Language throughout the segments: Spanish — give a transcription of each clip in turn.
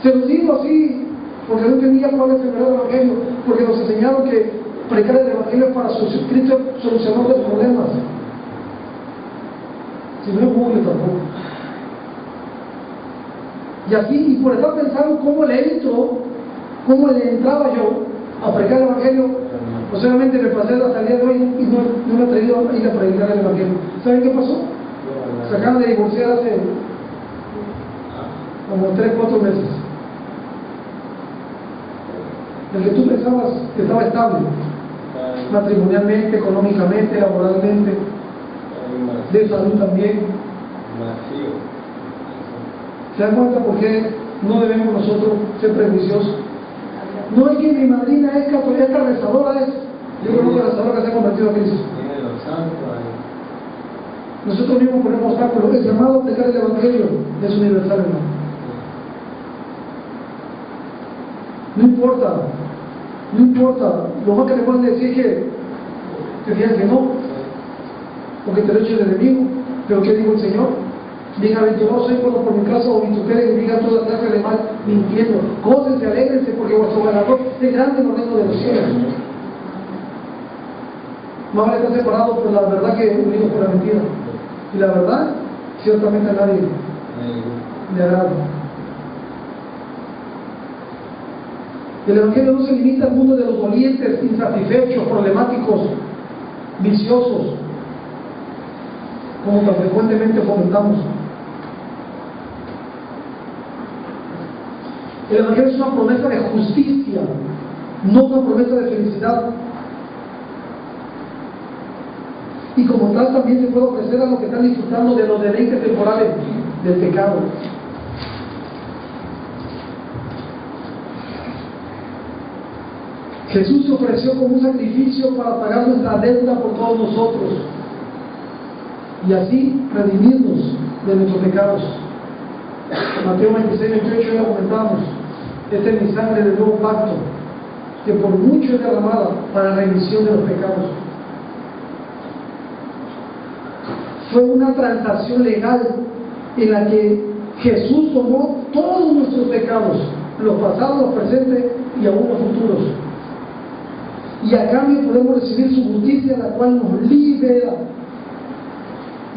Se los digo así, porque no entendía cuál es el verdadero evangelio, porque nos enseñaron que predicar el evangelio es para solucionar los problemas. Si no es Google tampoco. Y así, y por estar pensando cómo le entraba yo a predicar el evangelio, pues obviamente me pasé hasta el día de hoy y no me he atrevido a ir a predicar el evangelio. ¿Saben qué pasó? Se acaban de divorciar hace como 3-4 meses. El que tú pensabas que estaba estable, matrimonialmente, económicamente, laboralmente, de salud también. ¿Se dan cuenta por qué no debemos nosotros ser prejuiciosos? No es que mi madrina es católica, rezadora es. Yo conozco a rezadora que se ha convertido a Cristo. Nosotros mismos ponemos obstáculos. El llamado a predicar el evangelio es universal, hermano. No importa. Lo más que le pueden decir es que digan que no, porque te lo he hecho el enemigo. Pero ¿qué dijo el Señor? Bienaventurado soy cuando por mi casa o vituperes y digan toda clase de mal mintiendo. Gócense, alégrense, porque vuestro galardón es grande en el reino de los cielos. Más vale estar separado por la verdad que unidos por la mentira. Y la verdad, ciertamente a nadie le agrada. El evangelio no se limita al mundo de los dolientes, insatisfechos, problemáticos, viciosos, como tan frecuentemente fomentamos. El evangelio es una promesa de justicia, no una promesa de felicidad. Y como tal también se puede ofrecer a los que están disfrutando de los deleites temporales del pecado. Jesús se ofreció como un sacrificio para pagar nuestra deuda por todos nosotros y así redimirnos de nuestros pecados. Mateo 26-28 ya comentamos: esta es mi sangre del nuevo pacto, que por mucho es derramada para la remisión de los pecados. Fue una transacción legal en la que Jesús tomó todos nuestros pecados, los pasados, los presentes y aún los futuros. Y a cambio podemos recibir su justicia, la cual nos libera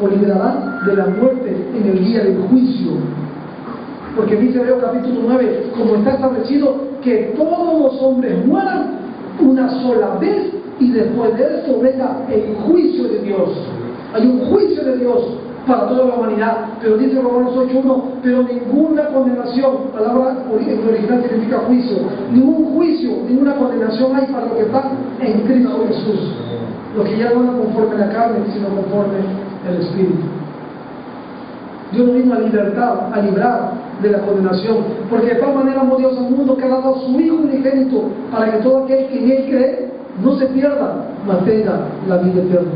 o liberará de la muerte en el día del juicio. Porque dice Hebreos capítulo 9, como está establecido que todos los hombres mueran una sola vez y después de esto venga el juicio de Dios. Hay un juicio de Dios para toda la humanidad, pero dice Romanos 8:1, pero ninguna condenación, palabra en original significa juicio, ningún juicio, ninguna condenación hay para los que están en Cristo Jesús, los que ya no andan conforme a la carne, sino conforme al Espíritu. Dios nos vino a libertar, a librar de la condenación, porque de tal manera amó Dios al mundo que ha dado a su Hijo unigénito, para que todo aquel que en Él cree no se pierda, mas tenga la vida eterna.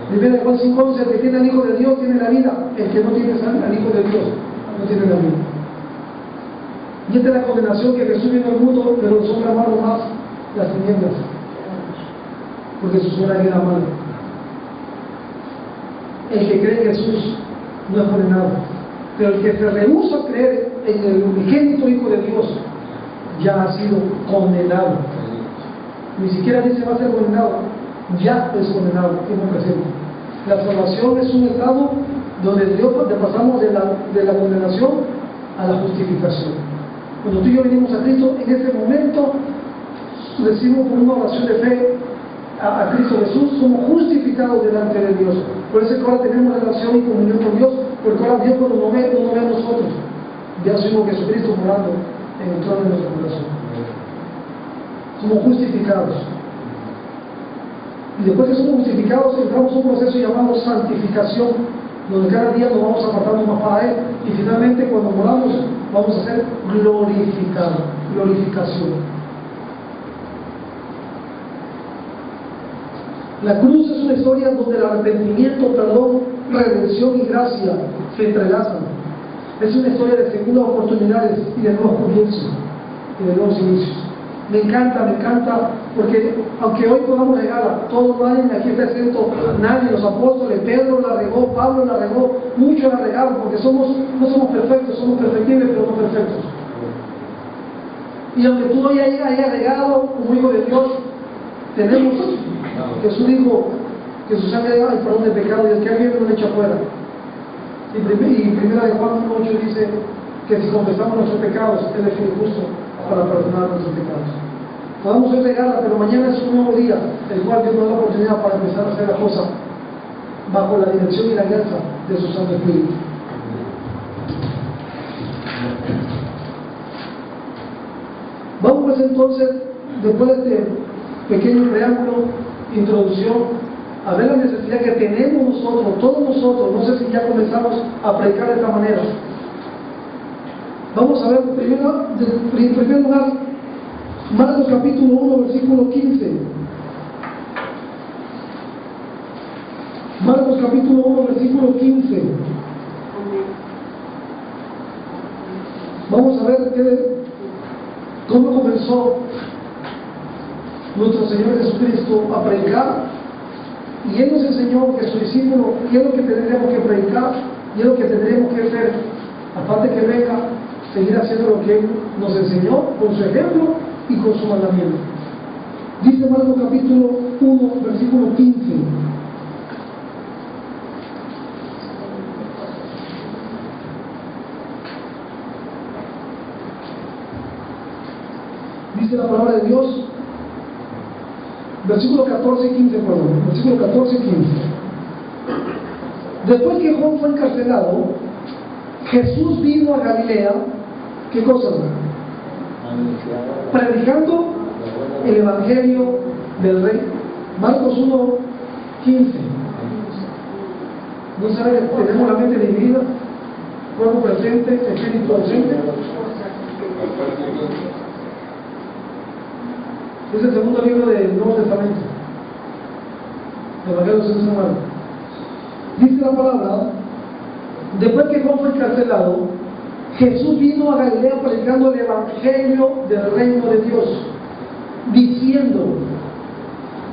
Primera Juan 5:11, el que tiene al Hijo de Dios tiene la vida, el que no tiene al Hijo de Dios no tiene la vida. Y esta es la condenación que Jesús vino al mundo, pero los hombres amaron más las tinieblas, porque sus obras eran malas. El que cree en Jesús no es condenado, pero el que se rehúsa a creer en el unigénito Hijo de Dios ya ha sido condenado. Ni siquiera dice va a ser condenado, ya es condenado en un presente. La salvación es un estado donde Dios pasamos de la condenación a la justificación. Cuando tú y yo venimos a Cristo, en ese momento recibimos por una oración de fe a Cristo Jesús, somos justificados delante de Dios. Por eso que ahora tenemos relación y comunión con Dios, porque ahora Dios cuando nos ve, no ve a nosotros, ya somos Jesucristo morando en el trono de nuestro corazón. Somos justificados. Y después que somos justificados, entramos en un proceso llamado santificación, donde cada día nos vamos apartando más para Él, y finalmente cuando moramos vamos a ser glorificados. Glorificación. La cruz es una historia donde el arrepentimiento, perdón, redención y gracia se entrelazan. Es una historia de segundas oportunidades y de nuevos comienzos y de nuevos inicios. Me encanta, porque aunque hoy podamos llegar a todo, nadie aquí está exento, nadie, los apóstoles, Pedro la regó, Pablo la regó, muchos la regaron, porque no somos perfectos, somos perfectibles, pero no perfectos. Y aunque tú hoy hayas llegado como hijo de Dios, tenemos, Jesús dijo que su sangre hay perdón de pecado y el que alguien no le echa fuera. Y primera de Juan 1:8 dice que si confesamos nuestros pecados, Él es fiel y justo para perdonar nuestros pecados. Podemos hoy regarla, pero mañana es un nuevo día, el cual Dios nos da la oportunidad para empezar a hacer la cosa bajo la dirección y la guianza de su Santo Espíritu. Vamos pues entonces, después de este pequeño preámbulo, introducción, a ver la necesidad que tenemos nosotros, todos nosotros. No sé si ya comenzamos a predicar de esta manera. Vamos a ver en primer lugar Marcos capítulo 1 versículo 15. Marcos capítulo 1 versículo 15. Vamos a ver cómo comenzó nuestro Señor Jesucristo a predicar, y Él nos enseñó que su discípulo, qué es lo que tendríamos que predicar y es lo que tendríamos que hacer, aparte que venga, seguir haciendo lo que Él nos enseñó con su ejemplo y con su mandamiento. Dice Marcos capítulo 1 versículo 15. Dice la palabra de Dios, versículo 14 y 15, perdón, versículo 14 y 15. Después que Juan fue encarcelado, Jesús vino a Galilea, ¿qué cosas? Predicando el Evangelio del Rey. Marcos 1, 15. ¿No sabe? Tenemos la mente dividida, cuerpo presente, espíritu ausente. Es el segundo libro del Nuevo Testamento, el Evangelio de San Juan. Dice la palabra, después que Juan fue encarcelado, Jesús vino a Galilea predicando el Evangelio del reino de Dios, diciendo: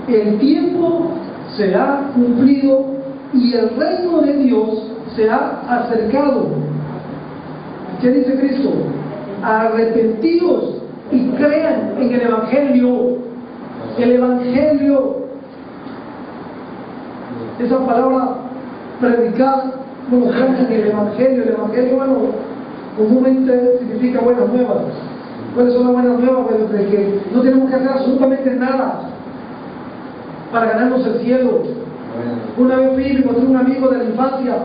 el tiempo se ha cumplido y el reino de Dios se ha acercado. ¿Qué dice Cristo? Arrepentidos y crean en el Evangelio. El Evangelio, esa palabra predicar, bueno, crean en el Evangelio. El Evangelio, bueno, comúnmente significa buenas nuevas. ¿Cuáles son las buenas nuevas? Bueno, de que no tenemos que hacer absolutamente nada para ganarnos el cielo. Una vez fui y me encontré un amigo de la infancia,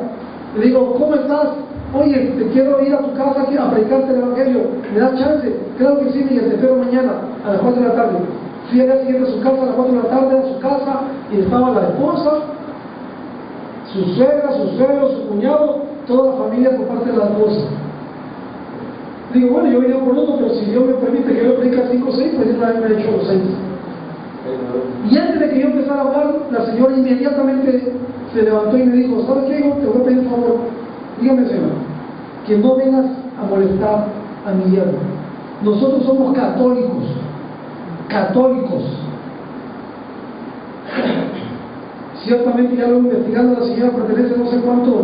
le digo: ¿cómo estás? Oye, te quiero ir a tu casa aquí a predicarte el Evangelio, ¿me das chance? Claro que sí, Miguel, te espero mañana a las 4 de la tarde. Fui al día siguiente a su casa a las 4 de la tarde, a su casa, y estaba la esposa, su suegra, su suegro, su cuñado, toda la familia por parte de la esposa. Digo: bueno, yo vine por uno, pero si Dios me permite que yo predique 5 o 6, pues yo también me he hecho los 6. Y antes de que yo empezara a hablar, la señora inmediatamente se levantó y me dijo: ¿sabes qué, hijo? Te voy a pedir un favor. Dígame, señor, que no vengas a molestar a mi yerno. Nosotros somos católicos. Ciertamente ya lo he investigado, la señora pertenece a no sé cuántos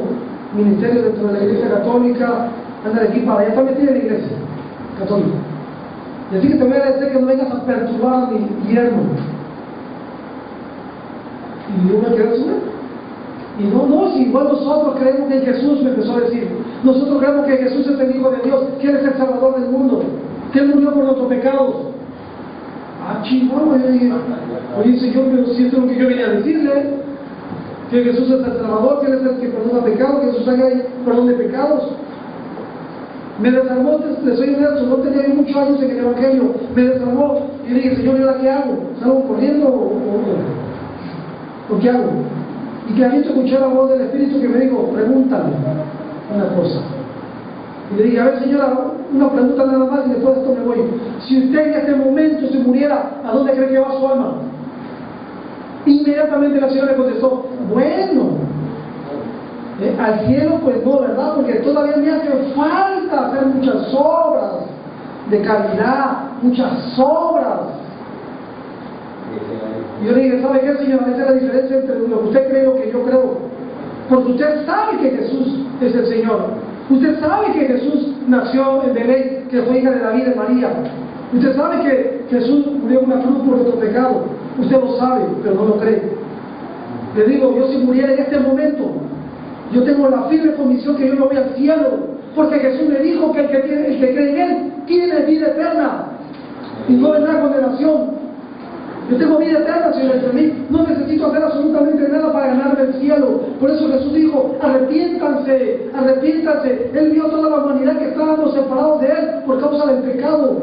ministerios dentro de la Iglesia Católica, anda de aquí para allá, está metida en la Iglesia Católica. Y así que te voy a decir que no vengas a perturbar a mi yerno. Y yo me quedé así. Y no, si igual nosotros creemos en Jesús, me empezó a decir. Nosotros creemos que Jesús es el Hijo de Dios, que Él es el Salvador del mundo, que Él murió por nuestros pecados. Ah, chihuahua, oye, Señor, pero si esto es lo que yo venía a decirle, que Jesús es el Salvador, que Él es el que perdona pecados, que Jesús haga perdón de pecados. Me desarmó, les soy honesto, no tenía muchos años en el Evangelio, me desarmó, y le dije: Señor, ¿y ahora qué hago? ¿Salgo corriendo o qué hago? Y que había escuché la voz del Espíritu que me dijo: pregúntale una cosa. Y le dije: a ver, señora, una pregunta nada más y después de esto me voy. Si usted en este momento se muriera, ¿a dónde cree que va su alma? Inmediatamente la señora le contestó: bueno, al cielo pues no, ¿verdad? Porque todavía me hace falta hacer muchas obras de caridad, muchas obras. Y yo le dije: ¿sabe qué, señora? Esa es la diferencia entre lo que usted cree y lo que yo creo. Porque usted sabe que Jesús es el Señor. Usted sabe que Jesús nació en Belén. que fue hija de David y de María. Usted sabe que Jesús murió en una cruz por nuestro pecado. Usted lo sabe, pero no lo cree. Le digo, yo si muriera en este momento, yo tengo la firme convicción que yo me voy al cielo, porque Jesús me dijo que el que cree en Él tiene vida eterna y no vendrá condenación. Yo tengo vida eterna, Señor, entre mí. No necesito hacer absolutamente nada para ganarme el cielo. Por eso Jesús dijo, arrepiéntanse, arrepiéntanse. Él vio toda la humanidad que estábamos separados de Él por causa del pecado.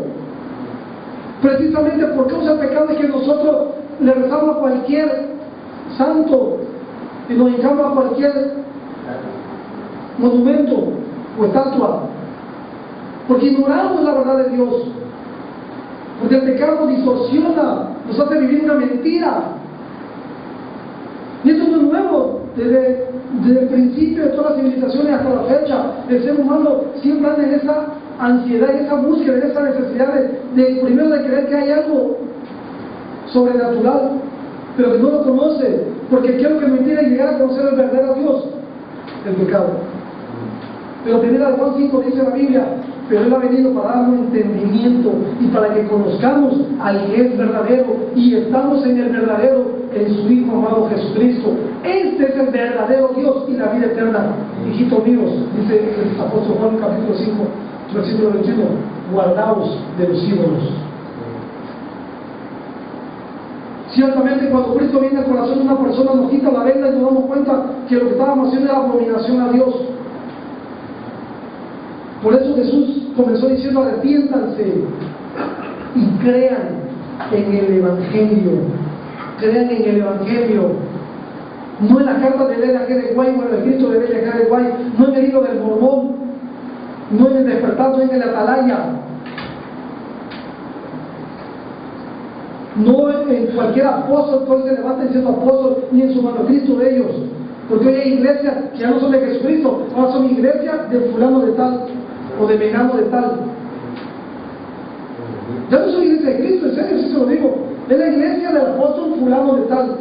Precisamente por causa del pecado es que nosotros le rezamos a cualquier santo y nos hincamos a cualquier monumento o estatua, porque ignoramos la verdad de Dios, porque el pecado distorsiona, nos hace vivir una mentira. Y esto no es nuevo, desde el principio de todas las civilizaciones hasta la fecha. El ser humano siempre anda en esa ansiedad, en esa búsqueda, en esa necesidad primero de creer que hay algo sobrenatural, pero que no lo conoce, porque quiero que me impida llegar a conocer el verdadero Dios, el pecado. Pero primero de Juan 5 dice la Biblia, pero Él ha venido para darnos entendimiento y para que conozcamos al que es verdadero, y estamos en el verdadero, en su Hijo amado Jesucristo. Este es el verdadero Dios y la vida eterna. Hijitos míos, dice el apóstol Juan capítulo 5, versículo 21, guardaos de los ídolos. Ciertamente cuando Cristo viene al corazón de una persona, nos quita la venda y nos damos cuenta que lo que estábamos haciendo era abominación a Dios. Por eso Jesús comenzó diciendo, arrepiéntanse y crean en el Evangelio. Crean en el Evangelio. No en la carta de Ellen G. de White o en el Cristo de Ellen G. de White, no en el libro del Mormón, no en el Despertar, no en el Atalaya, no en cualquier apóstol que hoy se levanta diciendo apóstol, ni en su manuscrito de ellos, porque hoy hay iglesias que ya no son de Jesucristo, ahora son iglesias de fulano de tal o de menano de tal. Ya no son iglesia de Cristo, en serio, sí se lo digo. Es la iglesia del apóstol fulano de tal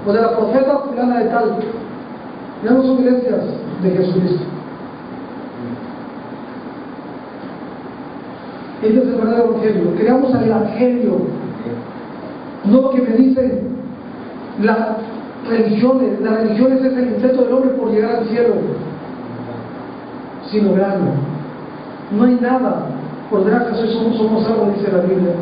o de la profeta fulana de tal. Ya no son iglesias de Jesucristo. Este es el verdadero evangelio. Creamos al evangelio, no lo que me dicen las religiones. Las religiones es el intento del hombre por llegar al cielo, sin lograrlo. No hay nada, por gracia somos salvos, dice la Biblia.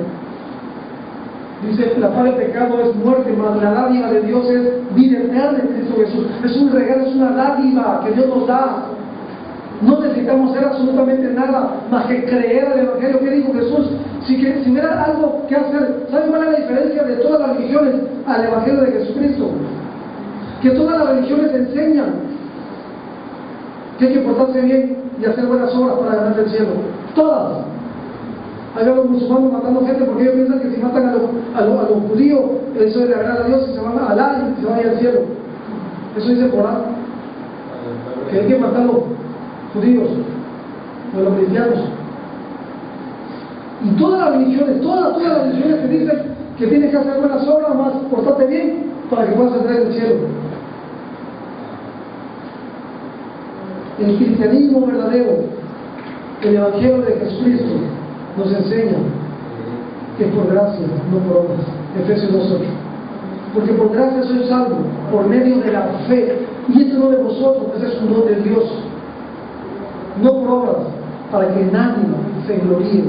Dice, la paga del pecado es muerte, mas la dádiva de Dios es vida eterna en Cristo Jesús. Es un regalo, es una dádiva que Dios nos da. No necesitamos hacer absolutamente nada más que creer al Evangelio. ¿Qué dijo Jesús? Si me da algo que hacer, ¿saben cuál es la diferencia de todas las religiones al Evangelio de Jesucristo? Que todas las religiones enseñan que hay que portarse bien y hacer buenas obras para ganar el cielo. Todas. Hay a los musulmanes matando gente porque ellos piensan que si matan a los judíos, eso le agrada a Dios y se van a Alá y se van a ir al cielo. Eso dice Corán. Que hay que matar a los judíos o a los cristianos. Y todas las religiones, todas las religiones te dicen que tienes que hacer buenas obras, más portarte bien para que puedas entrar en el cielo. El cristianismo verdadero, el Evangelio de Jesucristo, nos enseña que es por gracia, no por obras. Efesios 2:8. Porque por gracia soy salvo, por medio de la fe. Y esto no de vosotros, pues es un don de Dios. No por obras, para que nadie se gloríe.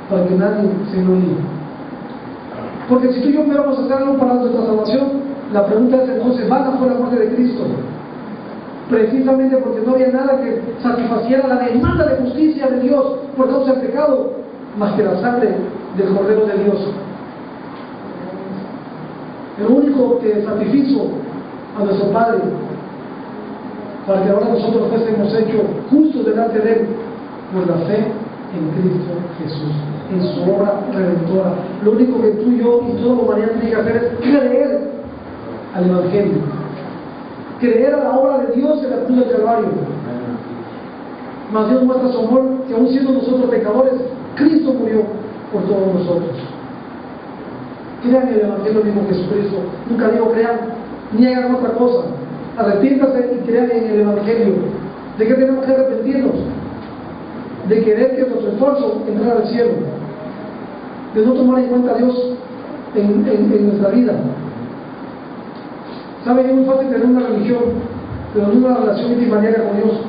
Para que nadie se gloríe. Porque si tú y yo fuéramos a hacer algo para nuestra salvación, la pregunta es entonces, ¿vana fue la muerte de Cristo? Precisamente porque no había nada que satisfaciera la demanda de justicia de Dios por causa del pecado, más que la sangre del Cordero de Dios. El único que satisfizo a nuestro Padre, para que ahora nosotros fuésemos hechos justos delante de Él, por la fe en Cristo Jesús, en su obra redentora. Lo único que tú y yo y toda la humanidad tiene que hacer es creer al Evangelio. Creer a la obra de Dios en la cruz del Calvario. Mas Dios muestra su amor, que aún siendo nosotros pecadores, Cristo murió por todos nosotros. Crean en el Evangelio mismo Jesucristo. Nunca digo crean, ni hagan otra cosa. Arrepiéntanse y crean en el Evangelio. ¿De qué tenemos que arrepentirnos? de querer que nuestro esfuerzo entrara al cielo, de no tomar en cuenta a Dios en nuestra vida. ¿Saben? Es muy fácil tener una religión, pero no una relación íntima diaria con Dios.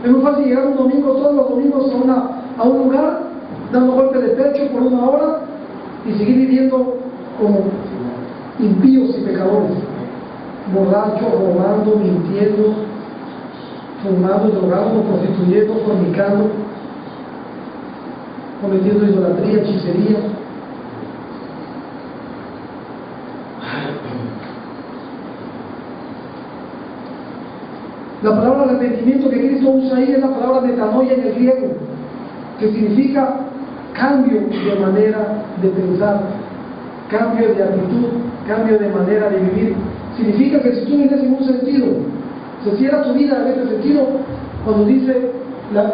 Es muy fácil llegar un domingo, todos los domingos, a un lugar, dando golpes de pecho por 1 hora y seguir viviendo como impíos y pecadores, borrachos, robando, mintiendo, fumando, drogando, prostituyendo, fornicando, cometiendo idolatría, hechicería. La palabra arrepentimiento que Cristo usa ahí es la palabra metanoia en el griego, que significa cambio de manera de pensar, cambio de actitud, cambio de manera de vivir. Significa que si tú vives en un sentido, se cierra tu vida en este sentido, cuando dice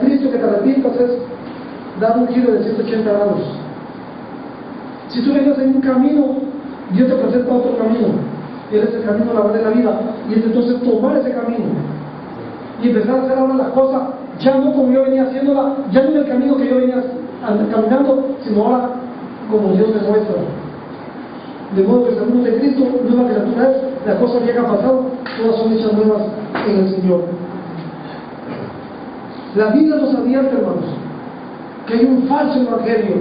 Cristo que te arrepientas es dar un giro de 180 grados. Si tú vienes en un camino, Dios te presenta otro camino. Él es el camino, la verdad de la vida, y es entonces tomar ese camino y empezar a hacer ahora las cosas ya no como yo venía haciéndola, ya no en el camino que yo venía caminando, sino ahora como Dios me muestra. De modo que según de Cristo, nueva criatura es, las cosas viejas han pasado, todas son hechas nuevas en el Señor. La Biblia nos advierte, hermanos, que hay un falso evangelio,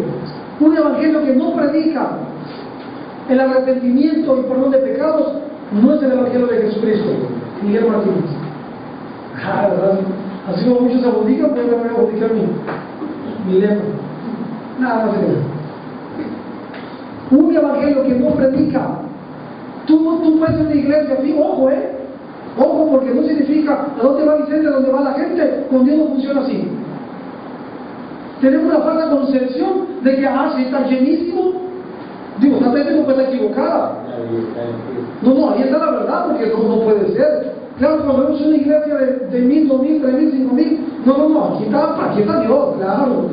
un evangelio que no predica el arrepentimiento y perdón de pecados. No es el evangelio de Jesucristo. Miguel Martínez. ¿Verdad? Así como muchos se bautizan, pues yo me voy a bautizar mi lema. Nada más de eso. Un evangelio que no predica. Tú puedes en una iglesia, sí, ojo, ojo, porque no significa a dónde va Vicente, a dónde va la gente. Con Dios no funciona así. Tenemos una falsa concepción de que, si está llenísimo, digo, esta gente no puede estar equivocada. No, ahí está la verdad, porque no puede ser. Claro, cuando vemos una iglesia de 1,000, 2,000, 3,000, 5,000, no, aquí está Dios, claro.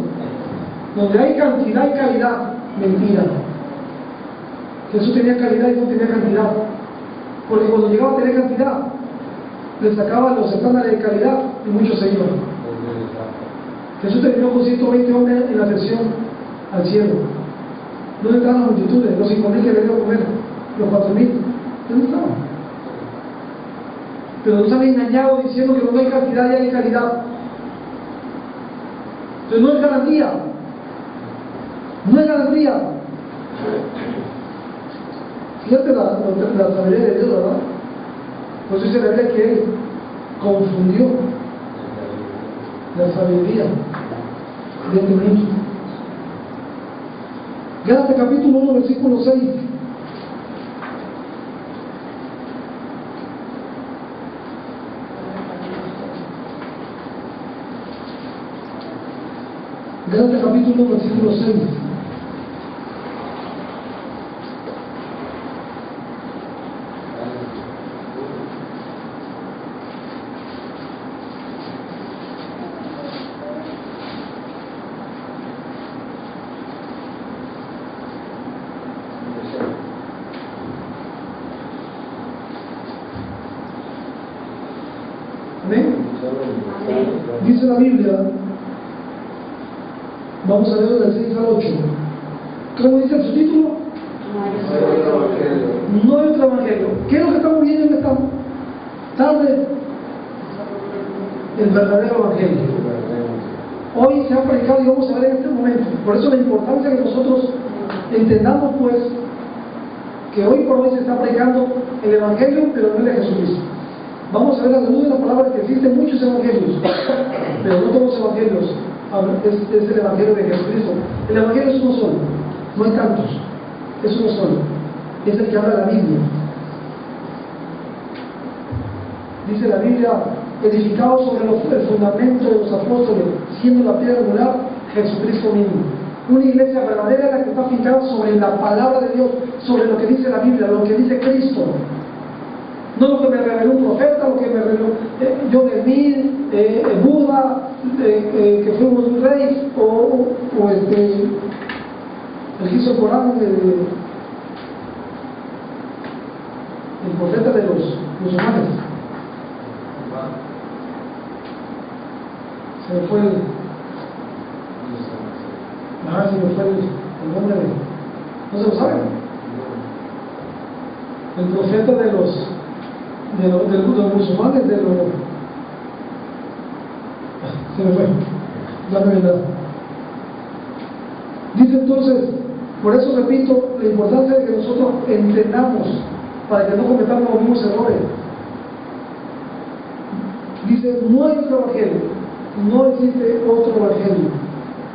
Donde hay cantidad y calidad, mentira. Jesús tenía calidad y no tenía cantidad. Porque cuando llegaba a tener cantidad, le sacaban los estándares de calidad y muchos se iban. Jesús terminó con 120 hombres en la ascensión al cielo. ¿Dónde estaban las multitudes? Los 5,000 que le dieron a comer, los 4,000. ¿Dónde estaban? Pero nos han engañado diciendo que no hay cantidad y hay calidad. Entonces no es garantía. No es garantía. Fíjate la sabiduría de Dios, ¿verdad? Por eso dice la Biblia que Él confundió la sabiduría de este mundo. Gálatas capítulo 1, versículo 6. Gálatas capítulo 1, versículo 6. ¿Amén? Dice la Biblia, vamos a leer del 6 al 8. ¿Cómo dice el subtítulo? No hay otro evangelio. ¿Qué es lo que estamos viendo en esta tarde? El verdadero evangelio. Hoy se ha predicado y vamos a ver en este momento. Por eso la importancia que nosotros entendamos, pues, que hoy por hoy se está predicando el evangelio, pero no el de Jesucristo. Vamos a ver a la luz de la palabra que existen muchos evangelios, pero no todos los evangelios es el evangelio de Jesucristo. El evangelio es uno solo, no hay tantos, es uno solo, es el que habla la Biblia. Dice la Biblia, edificado sobre el fundamento de los apóstoles, siendo la piedra angular Jesucristo mismo. Una iglesia verdadera es la que está fijada sobre la palabra de Dios, sobre lo que dice la Biblia, lo que dice Cristo. No lo que me reveló un profeta, lo que me reveló John Smith, Buda, que fuimos un rey, o el que hizo el Corán, el profeta de los musulmanes. Se me fue Si me fue el nombre de... ¿No se lo saben? El profeta de los musulmanes, se me fue, la verdad. Dice entonces, por eso repito, la importancia de que nosotros entendamos para que no cometamos los mismos errores. Dice, no hay otro evangelio, no existe otro evangelio,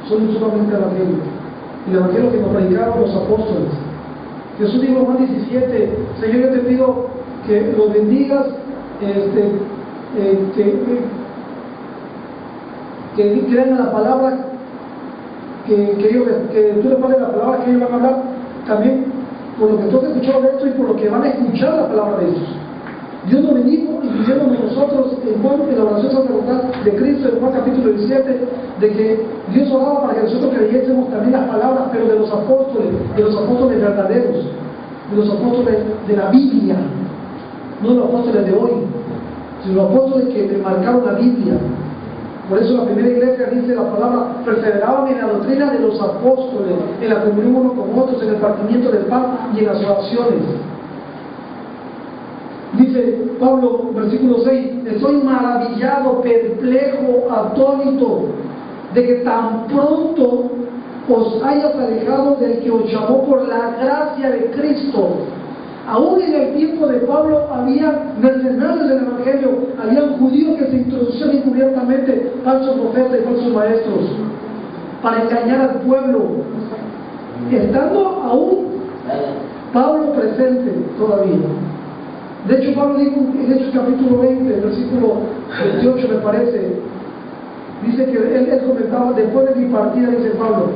solo solamente el evangelio. El evangelio que nos predicaron los apóstoles. Jesús dijo en Juan 17, Señor, yo te pido que los bendigas, que crean a la palabra, que tú les pases la palabra que ellos van a hablar, también por lo que tú has escuchado de esto y por lo que van a escuchar la palabra de ellos. Dios nos bendijo, incluyéndonos nosotros en la oración sacerdotal de Cristo, en Juan capítulo 17, de que Dios oraba para que nosotros creyésemos también las palabras, pero de los apóstoles verdaderos, de los apóstoles de la Biblia, no de los apóstoles de hoy, sino los apóstoles que marcaron la Biblia. Por eso la primera iglesia dice la palabra, perseveraban en la doctrina de los apóstoles, en la comunión unos con otros, en el partimiento del pan y en las oraciones. Dice Pablo, versículo 6, estoy maravillado, perplejo, atónito, de que tan pronto os hayas alejado del que os llamó por la gracia de Cristo. Aún en el tiempo de Pablo había mercenarios del Evangelio, habían judíos que se introducían encubiertamente, falsos profetas y falsos maestros, para engañar al pueblo, estando aún Pablo presente todavía. De hecho, Pablo dijo en Hechos capítulo 20, versículo 28 me parece, dice que él comentaba, después de mi partida, dice Pablo,